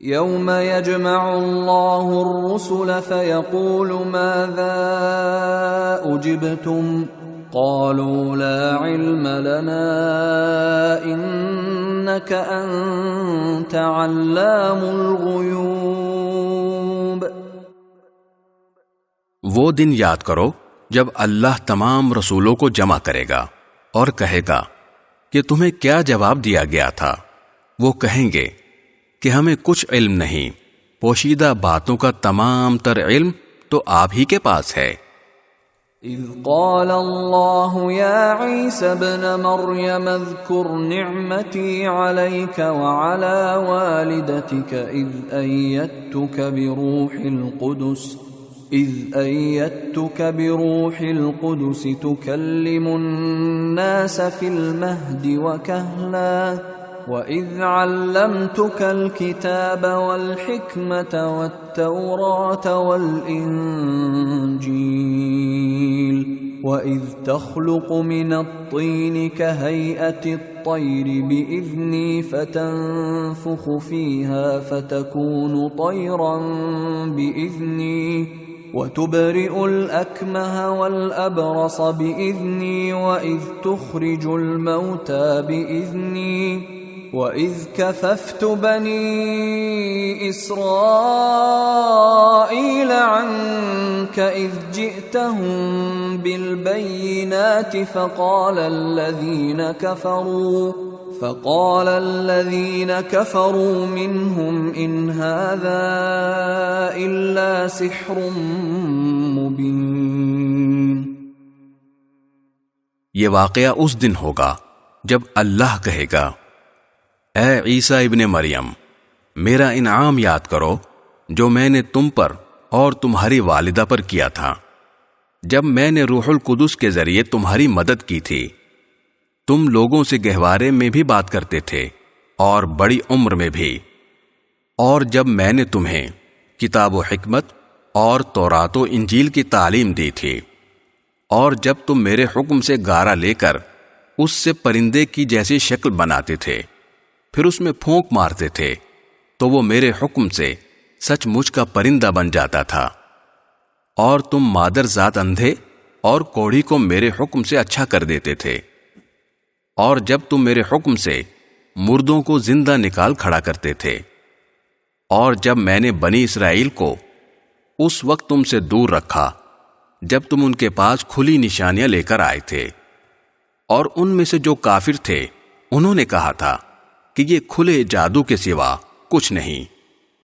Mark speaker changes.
Speaker 1: يوم يجمع الله الرسل فيقول ماذا أجبتم قالوا لا علم لنا إنك أنت علام الغيوب۔
Speaker 2: وہ دن یاد کرو جب اللہ تمام رسولوں کو جمع کرے گا اور کہے گا کہ تمہیں کیا جواب دیا گیا تھا۔ وہ کہیں گے کہ ہمیں کچھ علم نہیں، پوشیدہ باتوں کا تمام تر علم تو آپ ہی کے پاس ہے۔
Speaker 1: اذ قال اللہ یا عیسی ابن مریم اذکر نعمتی علیک وعلی والدتک اذ ایدتک بروح القدس تکلم الناس فی المہد وکہلا وَإِذْ عَلَّمْتُكَ الْكِتَابَ وَالْحِكْمَةَ وَالتَّوْرَاةَ وَالْإِنْجِيلَ وَإِذْ تَخْلُقُ مِنَ الطِّينِ كَهَيْئَةِ الطَّيْرِ بِإِذْنِي فَتَنفُخُ فِيهَا فَتَكُونُ طَيْرًا بِإِذْنِي وَتُبْرِئُ الْأَكْمَهَ وَالْأَبْرَصَ بِإِذْنِي وَإِذْ تُخْرِجُ الْمَوْتَى بِإِذْنِي وَإِذْ كَفَفْتُ بَنِي إِسْرَائِيلَ عَنْكَ إِذْ جِئْتَهُمْ بِالْبَيِّنَاتِ فقال الذين كفروا منهم إن هذا إلا سحر مبين۔
Speaker 2: یہ واقعہ اس دن ہوگا جب اللہ کہے گا اے عیسیٰ ابن مریم، میرا انعام یاد کرو جو میں نے تم پر اور تمہاری والدہ پر کیا تھا، جب میں نے روح القدس کے ذریعے تمہاری مدد کی تھی۔ تم لوگوں سے گہوارے میں بھی بات کرتے تھے اور بڑی عمر میں بھی، اور جب میں نے تمہیں کتاب و حکمت اور تورات و انجیل کی تعلیم دی تھی، اور جب تم میرے حکم سے گارا لے کر اس سے پرندے کی جیسی شکل بناتے تھے، پھر اس میں پھونک مارتے تھے تو وہ میرے حکم سے سچ مچ کا پرندہ بن جاتا تھا، اور تم مادر ذات اندھے اور کوڑھی کو میرے حکم سے اچھا کر دیتے تھے، اور جب تم میرے حکم سے مردوں کو زندہ نکال کھڑا کرتے تھے، اور جب میں نے بنی اسرائیل کو اس وقت تم سے دور رکھا جب تم ان کے پاس کھلی نشانیاں لے کر آئے تھے، اور ان میں سے جو کافر تھے انہوں نے کہا تھا کہ یہ کھلے جادو کے سوا کچھ نہیں۔